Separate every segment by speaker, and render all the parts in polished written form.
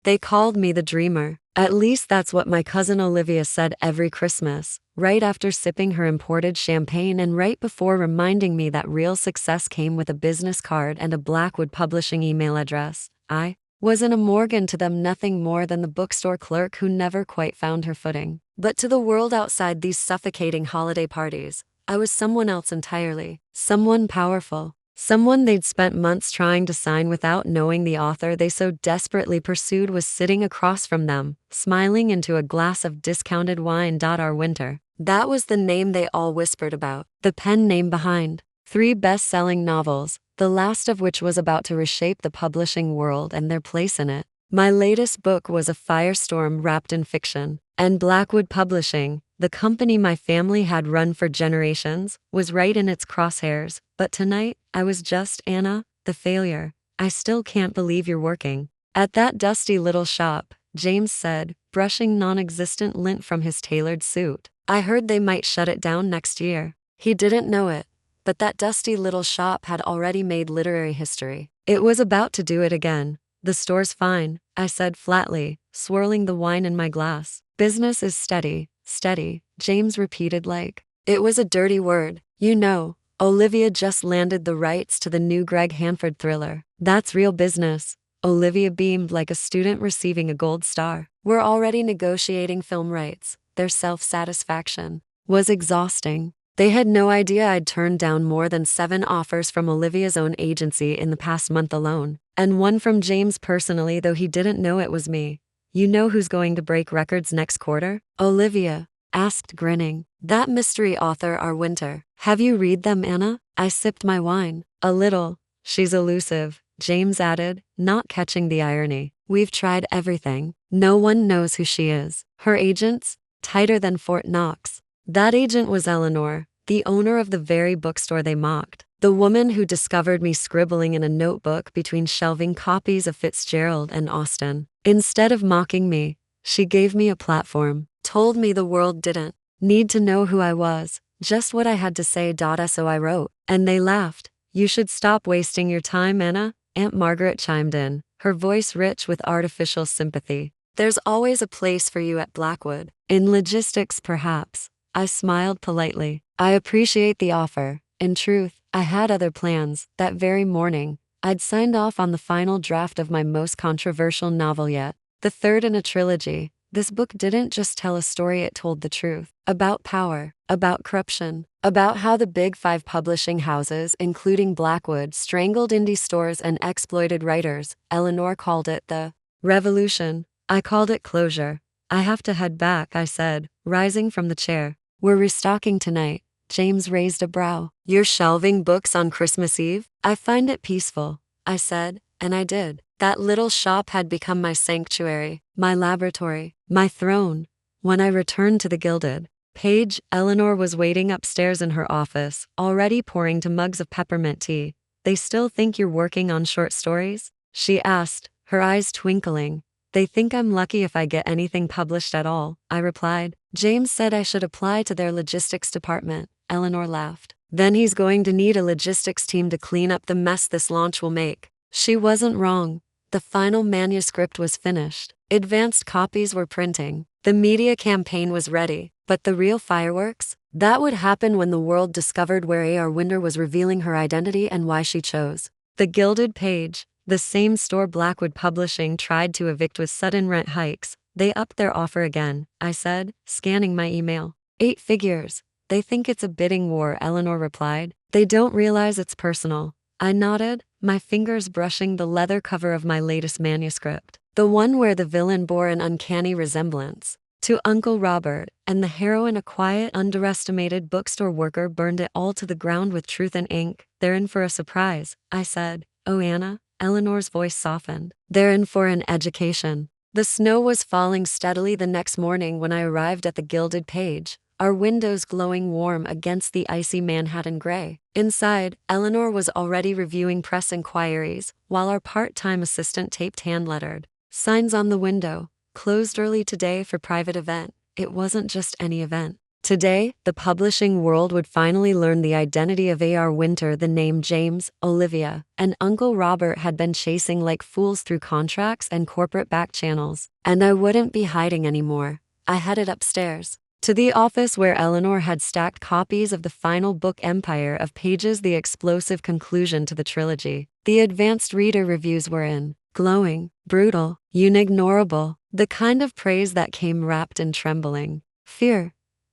Speaker 1: They called me the dreamer. At least that's what my cousin Olivia said every Christmas, right after sipping her imported champagne and right before reminding me that real success came with a business card and a Blackwood Publishing email address. I was in a Morgan to them nothing more than the bookstore clerk who never quite found her footing. But to the world outside these suffocating holiday parties, I was someone else entirely. Someone powerful. Someone they'd spent months trying to sign without knowing the author they so desperately pursued was sitting across from them, smiling into a glass of discounted wine. Our Winter. That was the name they all whispered about, the pen name behind 3 best-selling novels, the last of which was about to reshape the publishing world and their place in it. My latest book was a firestorm wrapped in fiction, and Blackwood Publishing, the company my family had run for generations, was right in its crosshairs. But tonight, I was just Anna, the failure. I still can't believe you're working at that dusty little shop, James said, brushing non-existent lint from his tailored suit. I heard they might shut it down next year. He didn't know it, but that dusty little shop had already made literary history. It was about to do it again. The store's fine, I said flatly, swirling the wine in my glass. Business is steady, steady, James repeated like it was a dirty word. You know, Olivia just landed the rights to the new Greg Hanford thriller. That's real business. Olivia beamed like a student receiving a gold star. We're already negotiating film rights. Their self-satisfaction was exhausting. They had no idea I'd turned down more than 7 offers from Olivia's own agency in the past month alone, and one from James personally, though he didn't know it was me. You know who's going to break records next quarter? Olivia asked, grinning. That mystery author, R. Winter. Have you read them, Anna? I sipped my wine. A little. She's elusive, James added, not catching the irony. We've tried everything. No one knows who she is. Her agents? Tighter than Fort Knox. That agent was Eleanor, the owner of the very bookstore they mocked. The woman who discovered me scribbling in a notebook between shelving copies of Fitzgerald and Austen. Instead of mocking me, she gave me a platform, told me the world didn't need to know who I was, just what I had to say. So I wrote, and they laughed. You should stop wasting your time, Anna, Aunt Margaret chimed in, her voice rich with artificial sympathy. There's always a place for you at Blackwood. In logistics, perhaps. I smiled politely. I appreciate the offer. In truth, I had other plans. That very morning, I'd signed off on the final draft of my most controversial novel yet, the third in a trilogy. This book didn't just tell a story, it told the truth. About power, about corruption, about how the big 5 publishing houses, including Blackwood, strangled indie stores and exploited writers. Eleanor called it the revolution. I called it closure. I have to head back, I said, rising from the chair. We're restocking tonight. James raised a brow. You're shelving books on Christmas Eve? I find it peaceful, I said, and I did. That little shop had become my sanctuary, my laboratory, my throne. When I returned to the Gilded Page, Eleanor was waiting upstairs in her office, already pouring 2 mugs of peppermint tea. They still think you're working on short stories? She asked, her eyes twinkling. They think I'm lucky if I get anything published at all, I replied. James said I should apply to their logistics department. Eleanor laughed. Then he's going to need a logistics team to clean up the mess this launch will make. She wasn't wrong. The final manuscript was finished. Advanced copies were printing. The media campaign was ready. But the real fireworks? That would happen when the world discovered where A.R. Winder was revealing her identity and why she chose the Gilded Page, the same store Blackwood Publishing tried to evict with sudden rent hikes. They upped their offer again, I said, scanning my email. 8 figures. They think it's a bidding war, Eleanor replied. They don't realize it's personal. I nodded, my fingers brushing the leather cover of my latest manuscript, the one where the villain bore an uncanny resemblance to Uncle Robert, and the heroine a quiet, underestimated bookstore worker burned it all to the ground with truth and ink. They're in for a surprise, I said. Oh, Anna? Eleanor's voice softened. They're in for an education. The snow was falling steadily the next morning when I arrived at the Gilded Page, our windows glowing warm against the icy Manhattan gray. Inside, Eleanor was already reviewing press inquiries, while our part-time assistant taped hand-lettered signs on the window. Closed early today for private event. It wasn't just any event. Today, the publishing world would finally learn the identity of A.R. Winter, the name James, Olivia, and Uncle Robert had been chasing like fools through contracts and corporate back channels. And I wouldn't be hiding anymore. I headed upstairs to the office where Eleanor had stacked copies of the final book, Empire of Pages, the explosive conclusion to the trilogy. The advanced reader reviews were in. Glowing, brutal, unignorable, the kind of praise that came wrapped in trembling fear.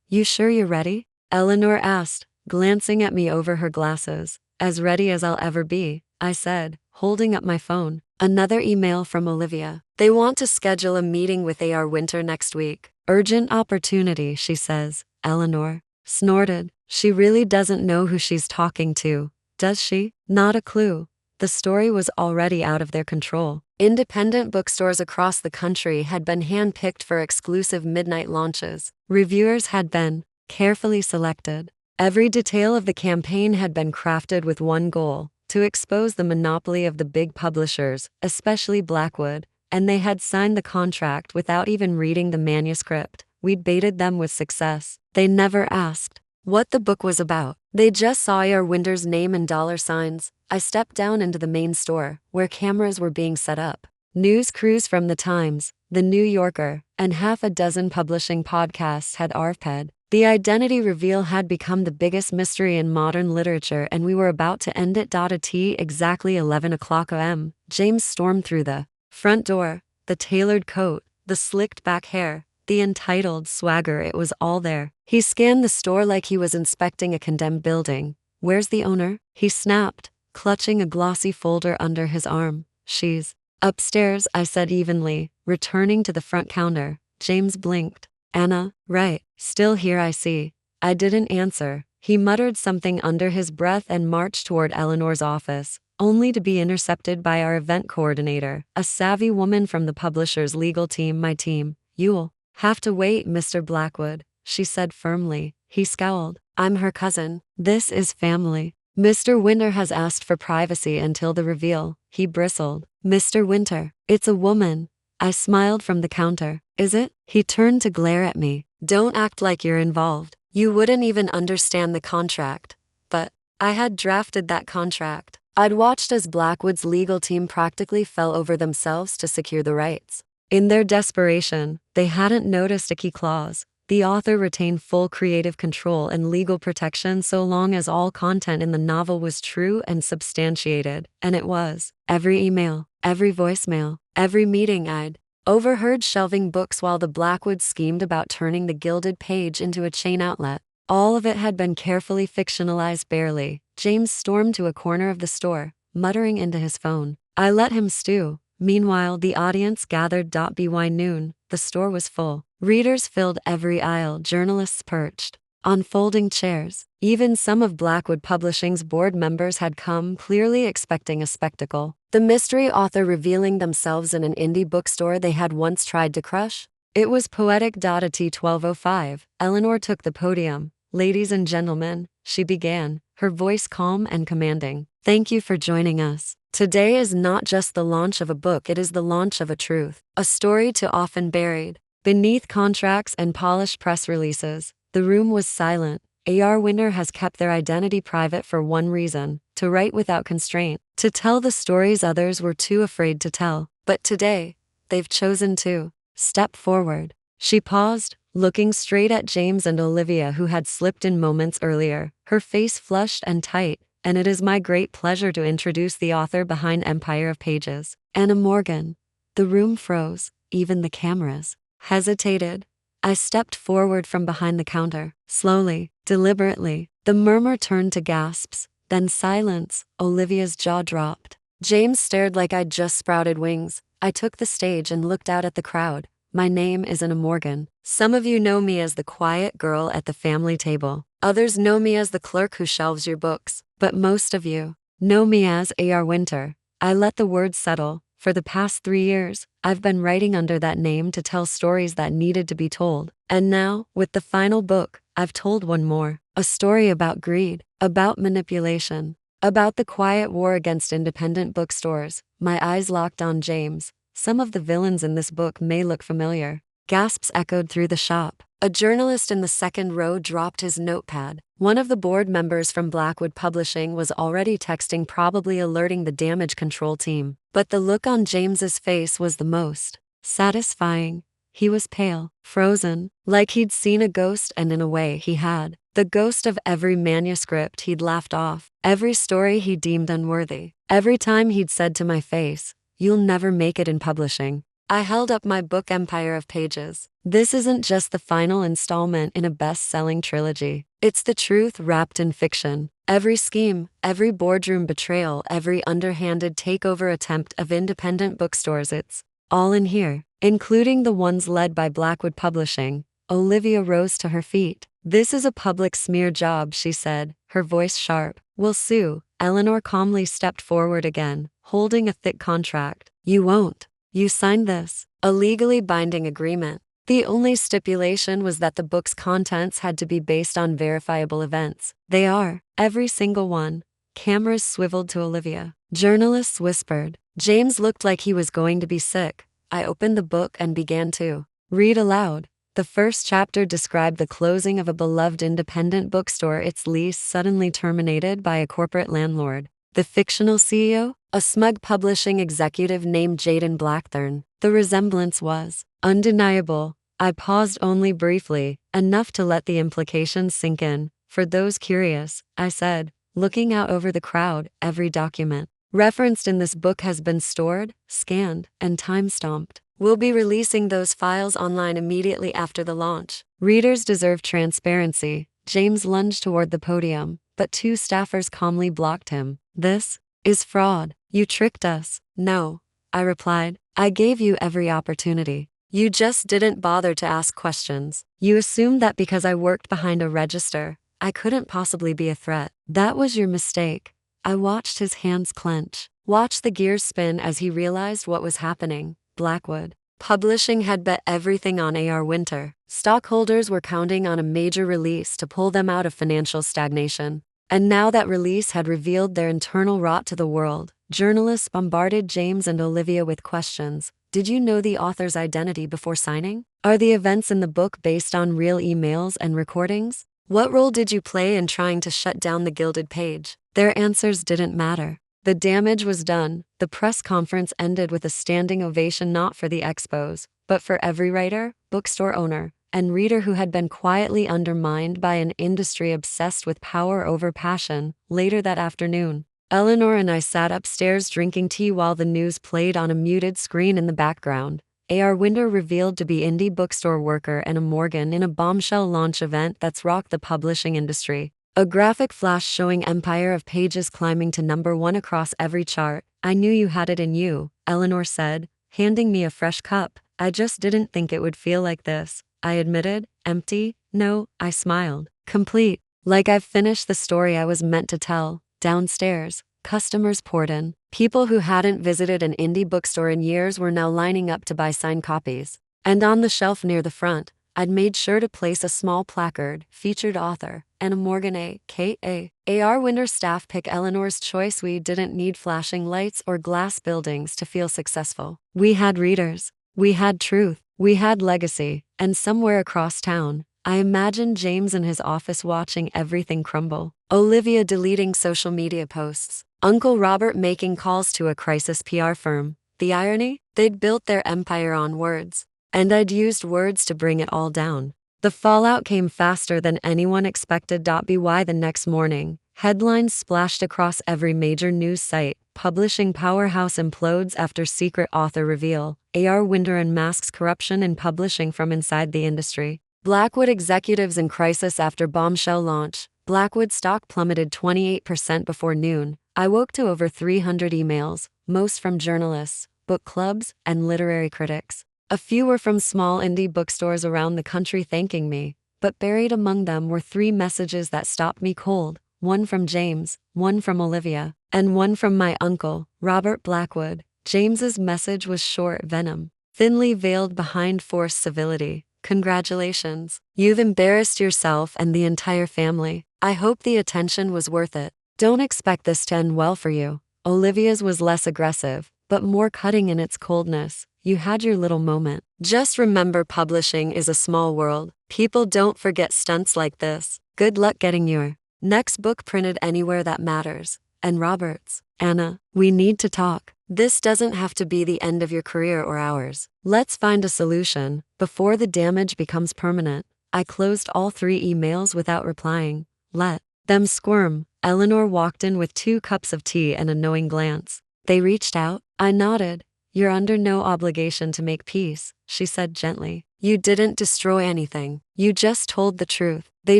Speaker 1: You sure you're ready? Eleanor asked, glancing at me over her glasses. As ready as I'll ever be, I said, holding up my phone. Another email from Olivia. They want to schedule a meeting with A.R. Winter next week. Urgent opportunity, she says. Eleanor snorted. She really doesn't know who she's talking to, does she? Not a clue. The story was already out of their control. Independent bookstores across the country had been handpicked for exclusive midnight launches. Reviewers had been carefully selected. Every detail of the campaign had been crafted with one goal: to expose the monopoly of the big publishers, especially Blackwood, and they had signed the contract without even reading the manuscript. We'd baited them with success. They never asked what the book was about. They just saw A.R. Winter's name and dollar signs. I stepped down into the main store, where cameras were being set up. News crews from The Times, The New Yorker, and half a dozen publishing podcasts had arped. The identity reveal had become the biggest mystery in modern literature, and we were about to end it. At exactly 11 o'clock a.m., James stormed through the front door. The tailored coat, the slicked back hair, the entitled swagger, it was all there. He scanned the store like he was inspecting a condemned building. Where's the owner? He snapped, clutching a glossy folder under his arm. She's upstairs, I said evenly, returning to the front counter. James blinked. Anna, right, still here, I see. I didn't answer. He muttered something under his breath and marched toward Eleanor's office, only to be intercepted by our event coordinator, a savvy woman from the publisher's legal team. My team. You'll have to wait, Mr. Blackwood, she said firmly. He scowled. I'm her cousin. This is family. Mr. Winter has asked for privacy until the reveal. He bristled. Mr. Winter, it's a woman. I smiled from the counter. Is it? He turned to glare at me. Don't act like you're involved. You wouldn't even understand the contract. But I had drafted that contract. I'd watched as Blackwood's legal team practically fell over themselves to secure the rights. In their desperation, they hadn't noticed a key clause. The author retained full creative control and legal protection so long as all content in the novel was true and substantiated, and it was. Every email, every voicemail, every meeting I'd overheard shelving books while the Blackwoods schemed about turning the Gilded Page into a chain outlet. All of it had been carefully fictionalized. Barely. James stormed to a corner of the store, muttering into his phone. I let him stew. Meanwhile, the audience gathered. By noon, the store was full. Readers filled every aisle, journalists perched on folding chairs. Even some of Blackwood Publishing's board members had come, clearly expecting a spectacle. The mystery author revealing themselves in an indie bookstore they had once tried to crush? It was poetic. At 12:05, Eleanor took the podium. Ladies and gentlemen, she began, her voice calm and commanding. Thank you for joining us. Today is not just the launch of a book, it is the launch of a truth. A story too often buried beneath contracts and polished press releases. The room was silent. A.R. Winter has kept their identity private for one reason: to write without constraint, to tell the stories others were too afraid to tell. But today, they've chosen to step forward. She paused, looking straight at James and Olivia, who had slipped in moments earlier, her face flushed and tight. And it is my great pleasure to introduce the author behind Empire of Pages, Anna Morgan. The room froze, even the cameras hesitated. I stepped forward from behind the counter, slowly, deliberately. The murmur turned to gasps, then silence. Olivia's jaw dropped. James stared like I'd just sprouted wings. I took the stage and looked out at the crowd. My name is Anna Morgan. Some of you know me as the quiet girl at the family table. Others know me as the clerk who shelves your books. But most of you know me as A.R. Winter. I let the words settle. For the past 3 years, I've been writing under that name to tell stories that needed to be told. And now, with the final book, I've told one more. A story about greed, about manipulation, about the quiet war against independent bookstores. My eyes locked on James. Some of the villains in this book may look familiar. Gasps echoed through the shop. A journalist in the second row dropped his notepad. One of the board members from Blackwood Publishing was already texting, probably alerting the damage control team. But the look on James's face was the most satisfying. He was pale, frozen, like he'd seen a ghost, and in a way he had. The ghost of every manuscript he'd laughed off, every story he deemed unworthy, every time he'd said to my face, "You'll never make it in publishing." I held up my book, Empire of Pages. This isn't just the final installment in a best-selling trilogy. It's the truth wrapped in fiction. Every scheme, every boardroom betrayal, every underhanded takeover attempt of independent bookstores, it's all in here, including the ones led by Blackwood Publishing. Olivia rose to her feet. "This is a public smear job," she said, her voice sharp. "We'll sue." Eleanor calmly stepped forward again, holding a thick contract. "You won't. You signed this, a legally binding agreement. The only stipulation was that the book's contents had to be based on verifiable events. They are, every single one." Cameras swiveled to Olivia. Journalists whispered. James looked like he was going to be sick. I opened the book and began to read aloud. The first chapter described the closing of a beloved independent bookstore, its lease suddenly terminated by a corporate landlord. The fictional CEO? A smug publishing executive named Jaden Blackthorne. The resemblance was undeniable. I paused only briefly, enough to let the implications sink in. "For those curious," I said, looking out over the crowd, "every document referenced in this book has been stored, scanned, and time-stamped. We'll be releasing those files online immediately after the launch. Readers deserve transparency." James lunged toward the podium, but two staffers calmly blocked him. "This is fraud. You tricked us." "No," I replied. "I gave you every opportunity. You just didn't bother to ask questions. You assumed that because I worked behind a register, I couldn't possibly be a threat. That was your mistake." I watched his hands clench, watched the gears spin as he realized what was happening. Blackwood Publishing had bet everything on A.R. Winter. Stockholders were counting on a major release to pull them out of financial stagnation. And now that release had revealed their internal rot to the world, journalists bombarded James and Olivia with questions. "Did you know the author's identity before signing? Are the events in the book based on real emails and recordings? What role did you play in trying to shut down the Gilded Page?" Their answers didn't matter. The damage was done. The press conference ended with a standing ovation, not for the expos, but for every writer, bookstore owner, and reader who had been quietly undermined by an industry obsessed with power over passion. Later that afternoon, Eleanor and I sat upstairs drinking tea while the news played on a muted screen in the background. A.R. Winter revealed to be indie bookstore worker and a Morgan in a bombshell launch event that's rocked the publishing industry. A graphic flash showing Empire of Pages climbing to #1 across every chart. "I knew you had it in you," Eleanor said, handing me a fresh cup. "I just didn't think it would feel like this," I admitted. "Empty?" "No," I smiled. "Complete. Like I've finished the story I was meant to tell." Downstairs, customers poured in. People who hadn't visited an indie bookstore in years were now lining up to buy signed copies. And on the shelf near the front, I'd made sure to place a small placard, "Featured author," and a Morgan A.K.A. A.R. Winter staff pick Eleanor's choice. We didn't need flashing lights or glass buildings to feel successful. We had readers. We had truth. We had legacy. And somewhere across town, I imagined James in his office watching everything crumble. Olivia deleting social media posts. Uncle Robert making calls to a crisis PR firm. The irony? They'd built their empire on words. And I'd used words to bring it all down. The fallout came faster than anyone expected. By the next morning, headlines splashed across every major news site. Publishing powerhouse implodes after secret author reveal. A.R. Winter unmasks corruption in publishing from inside the industry. Blackwood executives in crisis after bombshell launch. Blackwood stock plummeted 28% before noon. I woke to over 300 emails, most from journalists, book clubs, and literary critics. A few were from small indie bookstores around the country thanking me, but buried among them were 3 messages that stopped me cold. One from James, one from Olivia, and one from my uncle, Robert Blackwood. James's message was short venom, thinly veiled behind forced civility. "Congratulations. You've embarrassed yourself and the entire family. I hope the attention was worth it. Don't expect this to end well for you." Olivia's was less aggressive, but more cutting in its coldness. You had your little moment. Just remember, publishing is a small world. People don't forget stunts like this. Good luck getting your next book printed anywhere that matters. And Roberts, Anna, we need to talk. This doesn't have to be the end of your career or ours. Let's find a solution before the damage becomes permanent. I closed all 3 emails without replying. Let them squirm. Eleanor walked in with 2 cups of tea and a knowing glance. They reached out? I nodded. You're under no obligation to make peace, she said gently. You didn't destroy anything. You just told the truth. They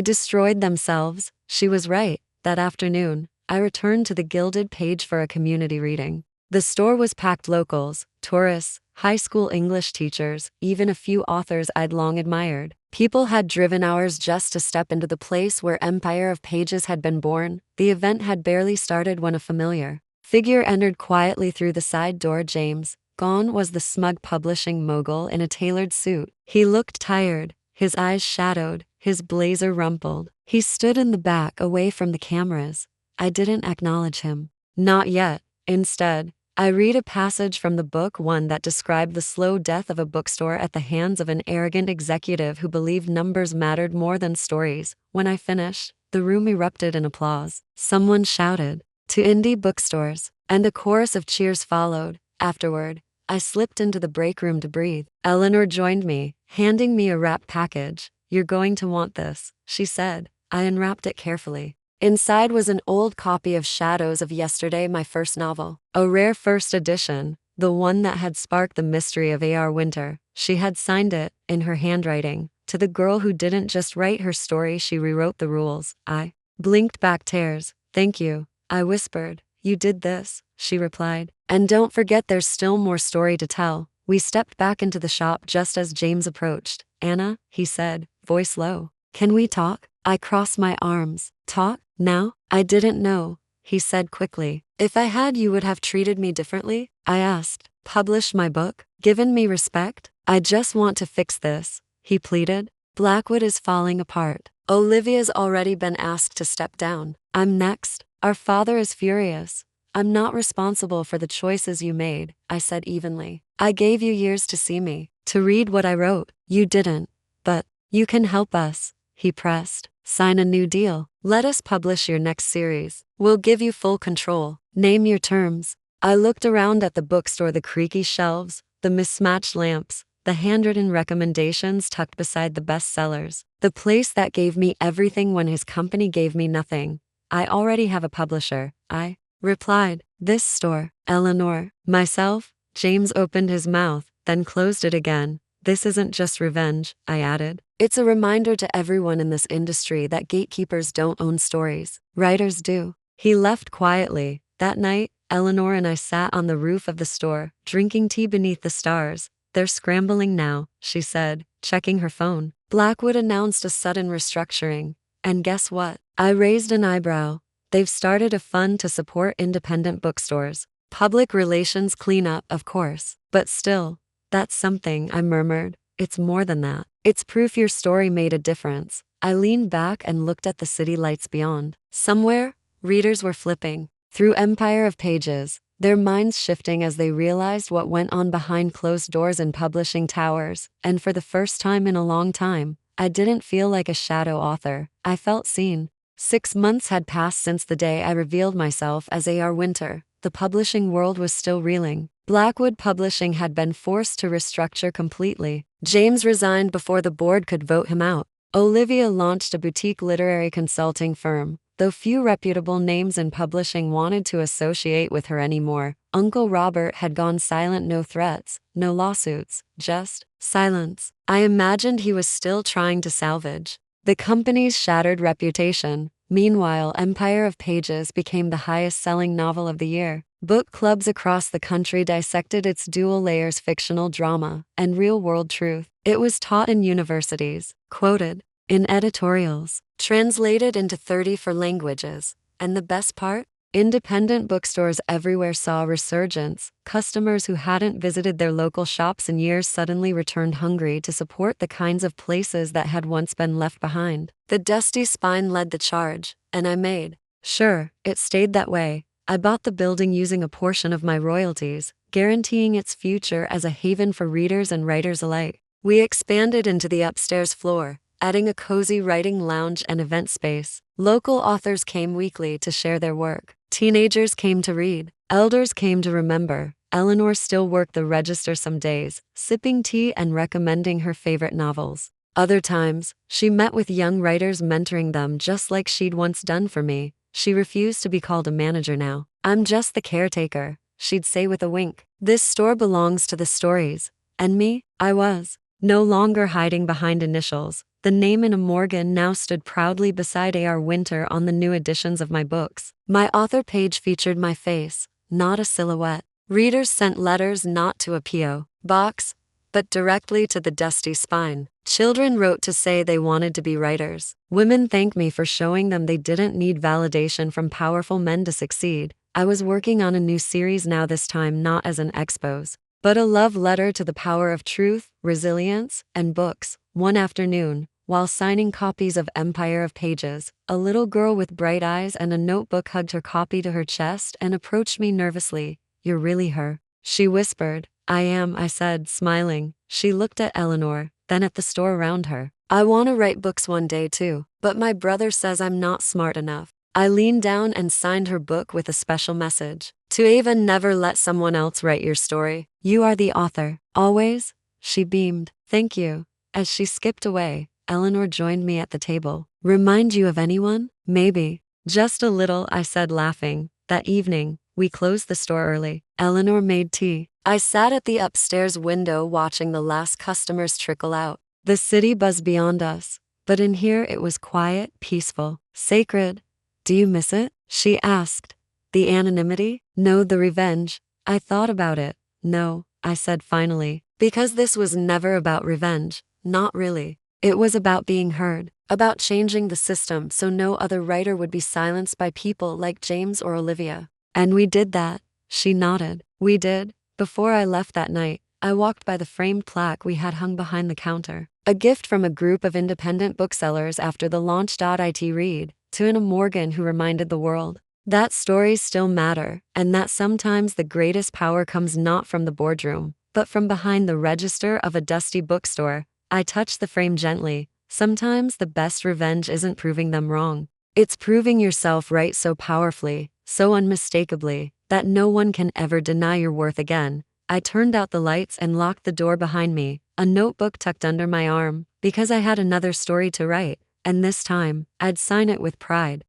Speaker 1: destroyed themselves. She was right. That afternoon, I returned to the Gilded Page for a community reading. The store was packed: locals, tourists, high school English teachers, even a few authors I'd long admired. People had driven hours just to step into the place where Empire of Pages had been born. The event had barely started when a familiar figure entered quietly through the side door. James. Gone was the smug publishing mogul in a tailored suit. He looked tired, his eyes shadowed, his blazer rumpled. He stood in the back, away from the cameras. I didn't acknowledge him. Not yet. Instead, I read a passage from the book, one that described the slow death of a bookstore at the hands of an arrogant executive who believed numbers mattered more than stories. When I finished, the room erupted in applause. Someone shouted, "To indie bookstores," and a chorus of cheers followed. Afterward, I slipped into the break room to breathe. Eleanor joined me, handing me a wrapped package. You're going to want this, she said. I unwrapped it carefully. Inside was an old copy of Shadows of Yesterday, my first novel. A rare first edition, the one that had sparked the mystery of A.R. Winter. She had signed it, in her handwriting. To the girl who didn't just write her story, she rewrote the rules. I blinked back tears. Thank you, I whispered. You did this, she replied. And don't forget, there's still more story to tell. We stepped back into the shop just as James approached. Anna, he said, voice low. Can we talk? I crossed my arms. Talk? Now? I didn't know, he said quickly. If I had, you would have treated me differently? I asked. Published my book? Given me respect? I just want to fix this, he pleaded. Blackwood is falling apart. Olivia's already been asked to step down. I'm next. Our father is furious. I'm not responsible for the choices you made, I said evenly. I gave you years to see me, to read what I wrote. You didn't. But you can help us, he pressed. Sign a new deal. Let us publish your next series. We'll give you full control. Name your terms. I looked around at the bookstore, the creaky shelves, the mismatched lamps, the handwritten recommendations tucked beside the bestsellers. The place that gave me everything when his company gave me nothing. I already have a publisher, I replied. This store, Eleanor, myself. James opened his mouth, then closed it again. This isn't just revenge, I added. It's a reminder to everyone in this industry that gatekeepers don't own stories. Writers do. He left quietly. That night, Eleanor and I sat on the roof of the store, drinking tea beneath the stars. They're scrambling now, she said, checking her phone. Blackwood announced a sudden restructuring. And guess what? I raised an eyebrow. They've started a fund to support independent bookstores. Public relations cleanup, of course. But still, that's something, I murmured. It's more than that. It's proof your story made a difference. I leaned back and looked at the city lights beyond. Somewhere, readers were flipping through Empire of Pages, their minds shifting as they realized what went on behind closed doors in publishing towers. And for the first time in a long time, I didn't feel like a shadow author. I felt seen. 6 months had passed since the day I revealed myself as A.R. Winter. The publishing world was still reeling. Blackwood Publishing had been forced to restructure completely. James resigned before the board could vote him out. Olivia launched a boutique literary consulting firm, though few reputable names in publishing wanted to associate with her anymore. Uncle Robert had gone silent. No threats, no lawsuits, just silence. I imagined he was still trying to salvage the company's shattered reputation. Meanwhile, Empire of Pages became the highest-selling novel of the year. Book clubs across the country dissected its dual layers: fictional drama and real-world truth. It was taught in universities, quoted in editorials, translated into 34 languages. And the best part? Independent bookstores everywhere saw a resurgence. Customers who hadn't visited their local shops in years suddenly returned, hungry to support the kinds of places that had once been left behind. The Dusty Spine led the charge, and I made sure it stayed that way. I bought the building using a portion of my royalties, guaranteeing its future as a haven for readers and writers alike. We expanded into the upstairs floor, adding a cozy writing lounge and event space. Local authors came weekly to share their work. Teenagers came to read. Elders came to remember. Eleanor still worked the register some days, sipping tea and recommending her favorite novels. Other times, she met with young writers, mentoring them just like she'd once done for me. She refused to be called a manager now. "I'm just the caretaker," she'd say with a wink. "This store belongs to the stories." And me, I was no longer hiding behind initials. The name in a Morgan now stood proudly beside A.R. Winter on the new editions of my books. My author page featured my face, not a silhouette. Readers sent letters not to a P.O. box, but directly to the dusty spine. Children wrote to say they wanted to be writers. Women thanked me for showing them they didn't need validation from powerful men to succeed. I was working on a new series now, this time not as an expose, but a love letter to the power of truth, resilience, and books. One afternoon, while signing copies of Empire of Pages, a little girl with bright eyes and a notebook hugged her copy to her chest and approached me nervously. "You're really her," she whispered. "I am," I said, smiling. She looked at Eleanor, then at the store around her. "I want to write books one day too, but my brother says I'm not smart enough." I leaned down and signed her book with a special message. "To Ava, never let someone else write your story. You are the author. Always." She beamed. "Thank you." As she skipped away, Eleanor joined me at the table. "Remind you of anyone?" "Maybe. Just a little," I said, laughing. That evening, we closed the store early. Eleanor made tea. I sat at the upstairs window watching the last customers trickle out. The city buzzed beyond us, but in here it was quiet, peaceful, sacred. "Do you miss it?" she asked. "The anonymity?" "No, the revenge." I thought about it. "No," I said finally, because this was never about revenge. Not really. It was about being heard, about changing the system so no other writer would be silenced by people like James or Olivia. And we did that. She nodded. We did. Before I left that night, I walked by the framed plaque we had hung behind the counter. A gift from a group of independent booksellers after the launch. It read, "To Anna Morgan, who reminded the world that stories still matter, and that sometimes the greatest power comes not from the boardroom, but from behind the register of a dusty bookstore." I touched the frame gently. Sometimes the best revenge isn't proving them wrong. It's proving yourself right so powerfully, so unmistakably, that no one can ever deny your worth again. I turned out the lights and locked the door behind me, a notebook tucked under my arm, because I had another story to write, and this time, I'd sign it with pride.